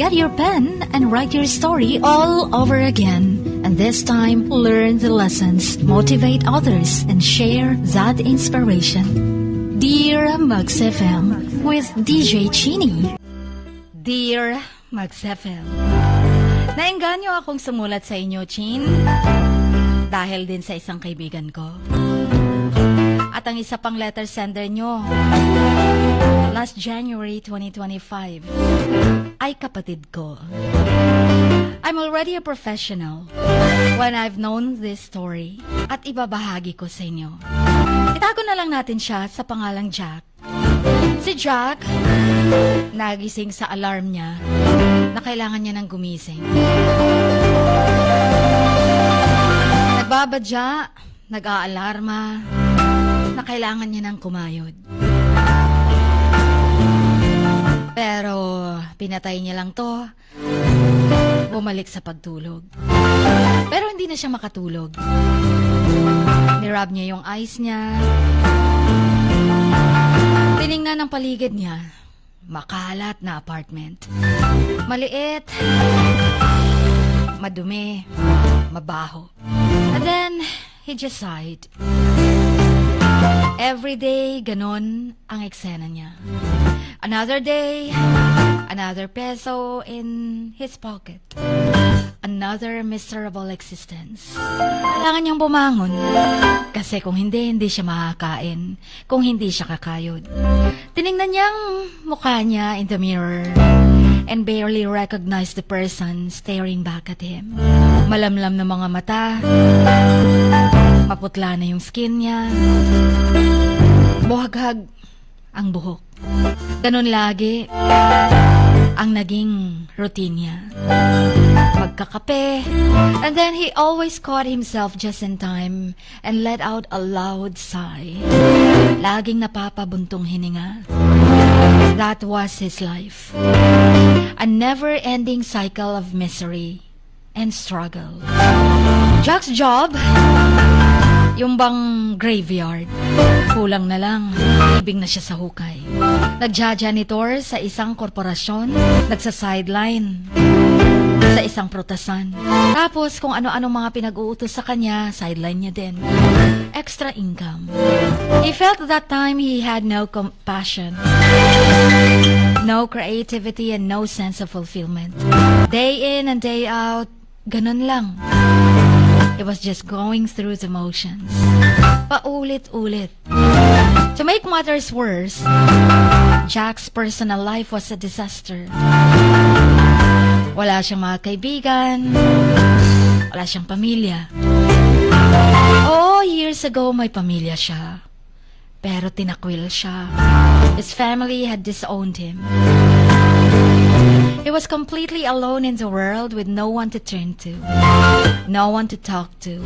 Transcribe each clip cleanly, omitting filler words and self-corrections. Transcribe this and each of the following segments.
Get your pen and write your story all over again. And this time, learn the lessons, motivate others, and share that inspiration. Dear Max FM with DJ Chini. Dear Max FM, naengganyo akong sumulat sa inyo, Chin, dahil din sa isang kaibigan ko. At ang isa pang letter sender nyo, last January 2025, ay kapatid ko. I'm already a professional when I've known this story at ibabahagi ko sa inyo. Itago na lang natin siya sa pangalang Jack. Si Jack, nagising sa alarm niya na kailangan niya ng gumising. Nagbabadya, nag-aalarma, na kailangan niya ng kumayod. Pero pinatay niya lang to, bumalik sa pagtulog. Pero hindi na siya makatulog. Nirab niya yung eyes niya. Tiningnan ang paligid niya. Makalat na apartment. Maliit, madumi, mabaho. And then, he just sighed. Every day, ganon ang eksena niya. Another day, another peso in his pocket. Another miserable existence. Kailangan niyang bumangon. Kasi kung hindi siya makakain. Kung hindi siya kakayod. Tinignan niyang mukha niya in the mirror and barely recognized the person staring back at him. Malamlam na mga mata. Maputla na yung skin niya. Buhaghag ang buhok. Ganon lagi ang naging routine niya. Magkakape, and then he always caught himself just in time and let out a loud sigh. Laging napapabuntong hininga. That was his life. A never-ending cycle of misery and struggle. Jack's job, yung bang graveyard. Kulang na lang, ibig na siya sa hukay. Nagja-janitor sa isang korporasyon, nagsa-sideline sa isang prutasan. Tapos kung ano-ano mga pinag-uutos sa kanya, sideline niya din. Extra income. He felt that time he had no compassion, no creativity, and no sense of fulfillment. Day in and day out, ganun lang. It was just going through the motions. Paulit-ulit. To make matters worse, Jack's personal life was a disaster. Wala siyang mga kaibigan. Wala siyang pamilya. Oh, years ago may pamilya siya. Pero tinakwil siya. His family had disowned him. He was completely alone in the world with no one to turn to, no one to talk to,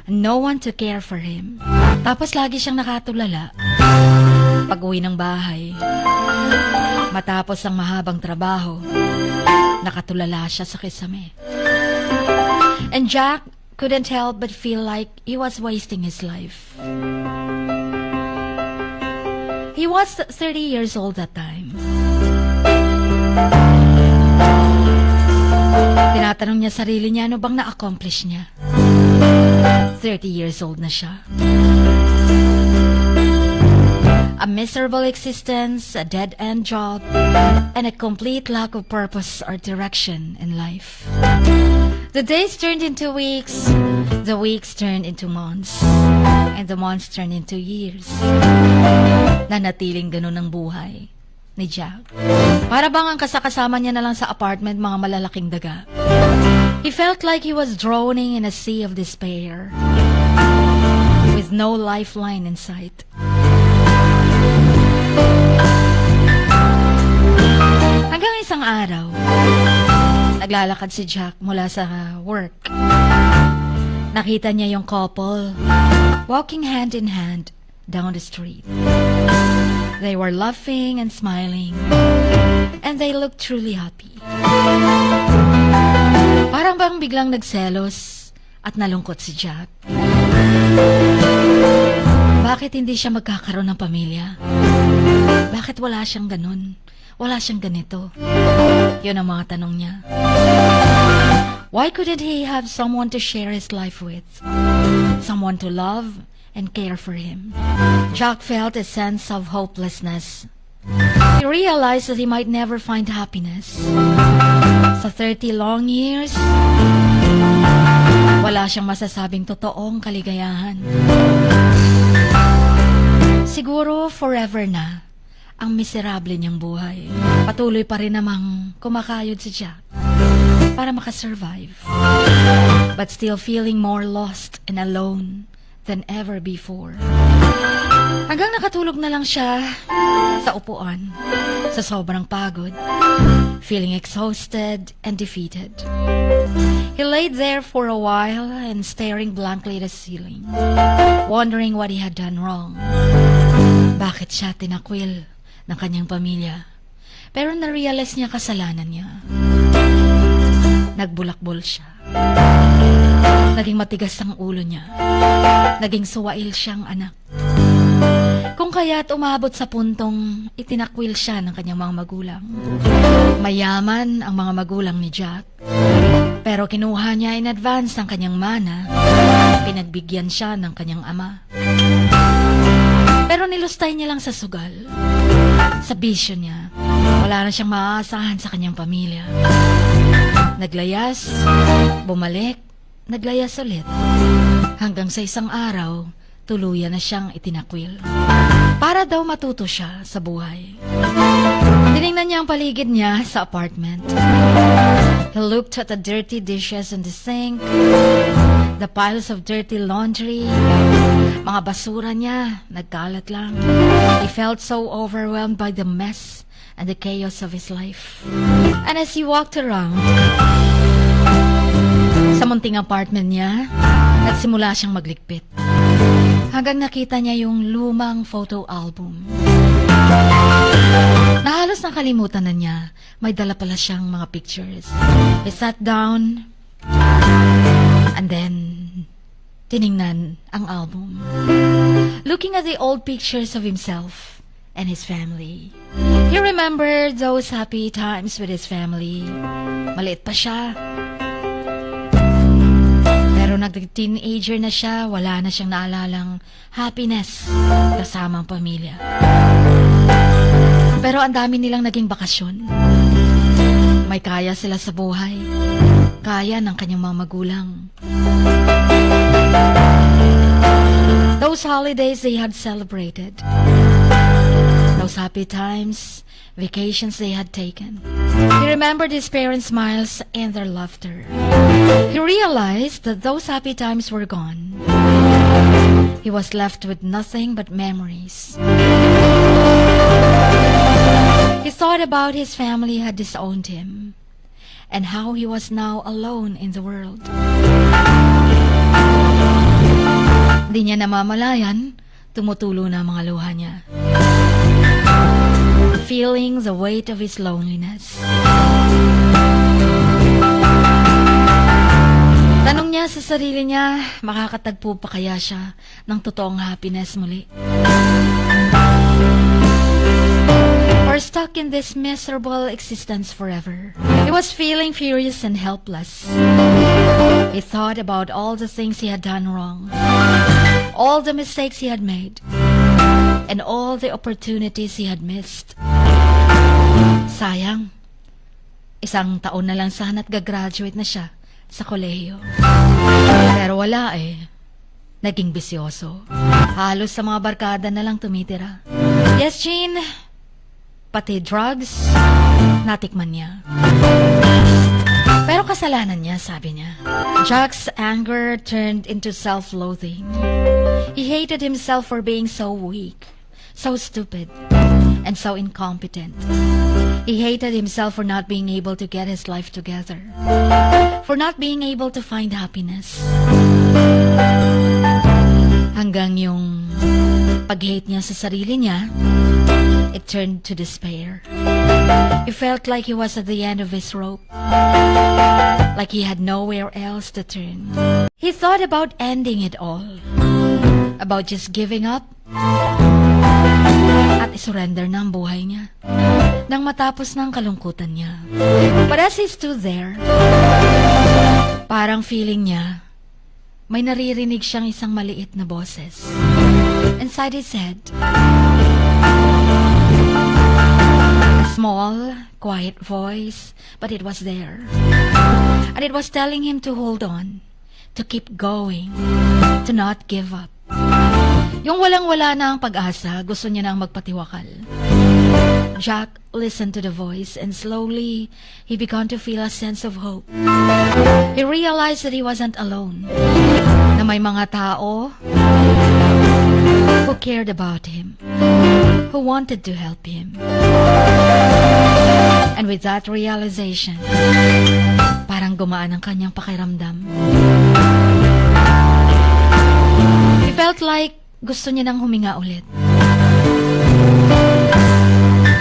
no one to care for him. Tapos lagi siyang nakatulala. Pag-uwi ng bahay, matapos ang mahabang trabaho, nakatulala siya sa kisame. And Jack couldn't help but feel like he was wasting his life. He was 30 years old that time. Tinatanong niya sarili niya ano bang na-accomplish niya. 30 years old na siya. A miserable existence, a dead-end job, and a complete lack of purpose or direction in life. The days turned into weeks, the weeks turned into months, and the months turned into years. Nanatiling ganun ang buhay ni Jack. Para bang ang kasakasama niya na lang sa apartment mga malalaking daga. He felt like he was drowning in a sea of despair with no lifeline in sight. Hanggang isang araw, naglalakad si Jack mula sa work. Nakita niya yung couple walking hand in hand down the street. They were laughing and smiling, and they looked truly happy. Parang bang biglang nagselos at nalungkot si Jack. Bakit hindi siya magkakaroon ng pamilya? Bakit wala siyang ganun? wala siyang ganito? Yun ang mga tanong niya. Why couldn't he have someone to share his life with? Someone to love and care for him? Jack felt a sense of hopelessness. He realized that he might never find happiness. Sa 30 long years, wala siyang masasabing totoong kaligayahan. Siguro forever na ang miserable niyang buhay. Patuloy pa rin namang kumakayod si Jack para makasurvive. But still feeling more lost and alone than ever before. Hanggang nakatulog na lang siya sa upuan, sa sobrang pagod, feeling exhausted and defeated. He laid there for a while and staring blankly at the ceiling, wondering what he had done wrong. Bakit siya tinakwil ng kanyang pamilya? Pero na-realize niya kasalanan niya. Nagbulakbol siya. Naging matigas ang ulo niya. Naging suwail siyang anak. Kung kaya't umabot sa puntong itinakwil siya ng kanyang mga magulang. Mayaman ang mga magulang ni Jack. Pero kinuha niya in advance ang kanyang mana. Pinagbigyan siya ng kanyang ama. Pero nilustay niya lang sa sugal. Sa bisyo niya. Wala na siyang maaasahan sa kanyang pamilya. Naglayas, bumalik, naglayas ulit. Hanggang sa isang araw, tuluyan na siyang itinakwil. Para daw matuto siya sa buhay. Tinignan niya ang paligid niya sa apartment. He looked at the dirty dishes in the sink, the piles of dirty laundry, mga basura niya, nagkalat lang. He felt so overwhelmed by the mess and the chaos of his life. And as he walked around sa munting apartment niya, nagsimula siyang magligpit. Hanggang nakita niya yung lumang photo album. Na halos nakalimutan na niya, may dala pala siyang mga pictures. He sat down and then tiningnan ang album. Looking at the old pictures of himself and his family. He remembered those happy times with his family. Maliit pa siya. Pero nag-teenager na siya, wala na siyang naalalang happiness kasama ang pamilya. Pero ang dami nilang naging bakasyon. May kaya sila sa buhay. Kaya ng kanyang mga magulang. Those holidays they had celebrated. Those happy times, vacations they had taken. He remembered his parents' smiles and their laughter. He realized that those happy times were gone. He was left with nothing but memories. He thought about his family had disowned him and how he was now alone in the world. Di niya namamalayan, tumutulo na ang mga luha niya. Feeling the weight of his loneliness. Tanong niya sa sarili niya, makakatagpo pa kaya siya ng totoong happiness muli? Or stuck in this miserable existence forever? He was feeling furious and helpless. He thought about all the things he had done wrong, all the mistakes he had made, and all the opportunities he had missed. Sayang, isang taon na lang sana at gagraduate na siya sa kolehiyo. Pero wala eh. Naging bisyoso. Halos sa mga barkada na lang tumitira. Yes, Jean. Pati drugs, natikman niya. Pero kasalanan niya, sabi niya. Jack's anger turned into self-loathing. He hated himself for being so weak, so stupid, and so incompetent. He hated himself for not being able to get his life together, for not being able to find happiness. Hanggang yung pag-hate niya sa sarili niya, it turned to despair. He felt like he was at the end of his rope, like he had nowhere else to turn. He thought about ending it all, about just giving up at isurrender na ang buhay niya. nang matapos ng kalungkutan niya. But as he stood there, parang feeling niya, may naririnig siyang isang maliit na boses. Inside his head, a small, quiet voice, but it was there. And it was telling him to hold on, to keep going, to not give up. Yung walang-wala na ang pag-asa, gusto niya nang magpatiwakal. Jack listened to the voice and slowly he began to feel a sense of hope. He realized that he wasn't alone, na may mga tao who cared about him, who wanted to help him. And with that realization, parang gumaan ang kanyang pakiramdam. He felt like gusto niya nang huminga ulit.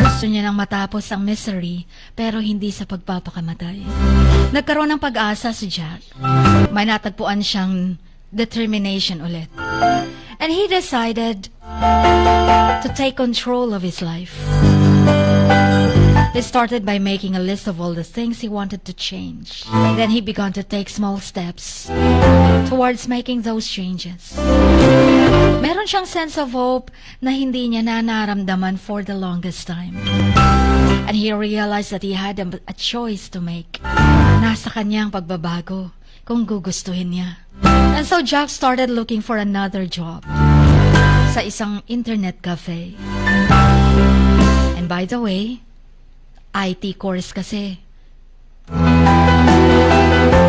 Gusto niya nang matapos ang misery, pero hindi sa pagpapakamatay. Nagkaroon ng pag-asa si Jack. May natagpuan siyang determination ulit. And he decided to take control of his life. He started by making a list of all the things he wanted to change. Then he began to take small steps towards making those changes. Meron siyang sense of hope na hindi niya na naramdaman for the longest time. And he realized that he had a choice to make. Nasa kanyang pagbabago kung gugustuhin niya. And so Jack started looking for another job sa isang internet cafe. And by the way, IT course kasi.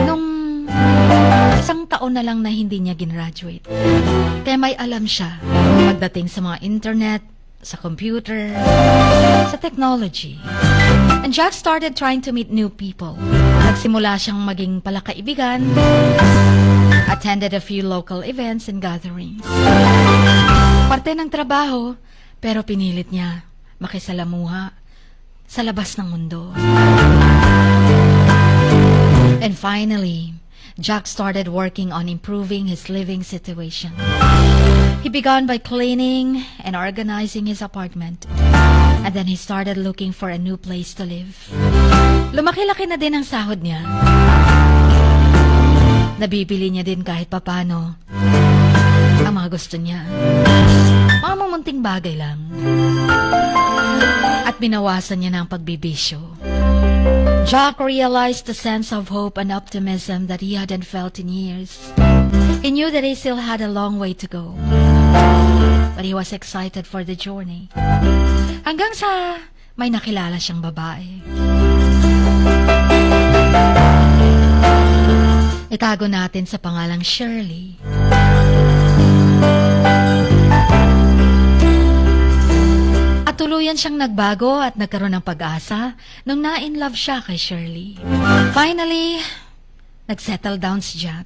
Nung isang taon na lang na hindi niya ginraduate. Kaya may alam siya pagdating sa mga internet, sa computer, sa technology. And Jack started trying to meet new people. Nagsimula siyang maging palakaibigan, attended a few local events and gatherings. Parte ng trabaho, pero pinilit niya makisalamuha sa labas ng mundo. And finally, Jack started working on improving his living situation. He began by cleaning and organizing his apartment. And then he started looking for a new place to live. Lumaki-laki na din ang sahod niya. Nabibili niya din kahit papano ang mga gusto niya. Mga mamunting bagay lang. At binawasan niya ng pagbibisyo. Jack realized the sense of hope and optimism that he hadn't felt in years. He knew that he still had a long way to go. But he was excited for the journey. Hanggang sa may nakilala siyang babae. Itago natin sa pangalang Shirley. At tuluyan siyang nagbago at nagkaroon ng pag-asa nung na-in-love siya kay Shirley. Finally, nagsettle down si Jack.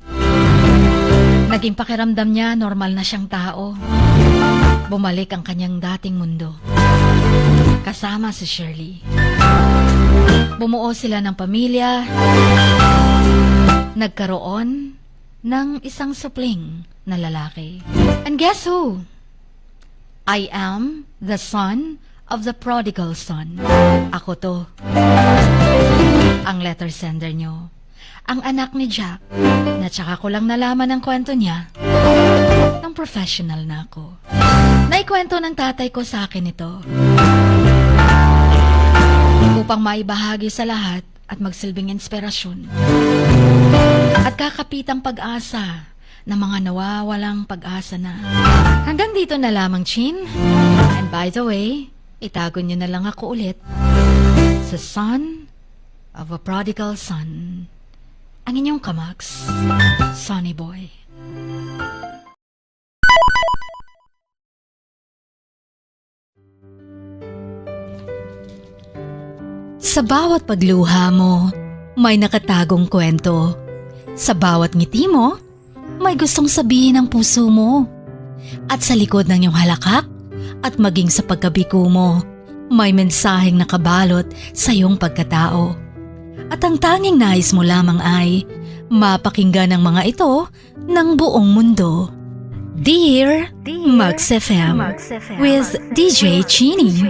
Naging pakiramdam niya normal na siyang tao. Bumalik ang kanyang dating mundo. Kasama si Shirley. Bumuo sila ng pamilya. Nagkaroon ng isang supling na lalaki. And guess who? I am the son of the prodigal son. Ako to. Ang letter sender nyo. Ang anak ni Jack, na tsaka ko lang nalaman ang kwento niya, ng professional na ako. Naikwento ng tatay ko sa akin ito. Upang maibahagi sa lahat at magsilbing inspirasyon. At kakapitang pag-asa ng mga nawawalang pag-asa na. Hanggang dito na lamang, Chin. And by the way, itago niyo na lang ako ulit sa Son of a Prodigal Son. Ang inyong kamaks, Sonny Boy. Sa bawat pagluha mo, may nakatagong kwento. Sa bawat ngiti mo, may gustong sabihin ng puso mo. At sa likod ng iyong halakak at maging sa pagkabiko mo, may mensaheng nakabalot sa iyong pagkatao. At ang tanging nais mo lamang ay mapakinggan ang mga ito ng buong mundo. Dear Max FM with DJ Chini.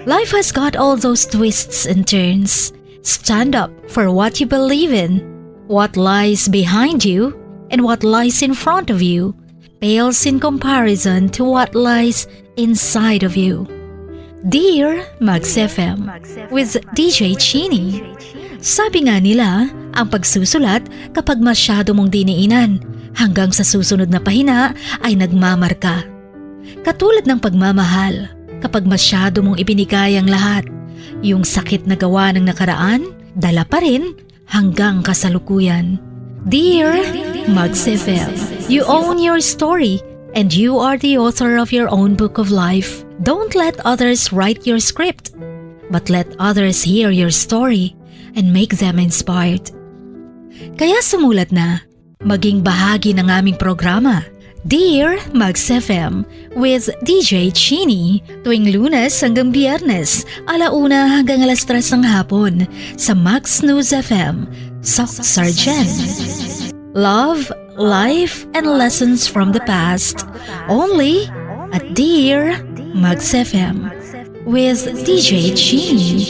Life has got all those twists and turns. Stand up for what you believe in. What lies behind you and what lies in front of you pales in comparison to what lies inside of you. Dear Max FM with DJ Chini. Sabi nga nila, ang pagsusulat kapag masyado mong diniinan hanggang sa susunod na pahina ay nagmamarka. Katulad ng pagmamahal, kapag masyado mong ibinigay ang lahat, yung sakit na gawa ng nakaraan, dala pa rin hanggang kasalukuyan. Dear Max FM, you own your story and you are the author of your own book of life. Don't let others write your script, but let others hear your story and make them inspired. Kaya sumulat na, maging bahagi ng aming programa, Dear Max FM with DJ Chini, tuwing Lunes hanggang Biyernes, 1:00 hanggang 3:00 ng hapon sa Max News FM, Sock Sargent. Love, life, and lessons from the past, only at Dear Max FM with DJ Chini.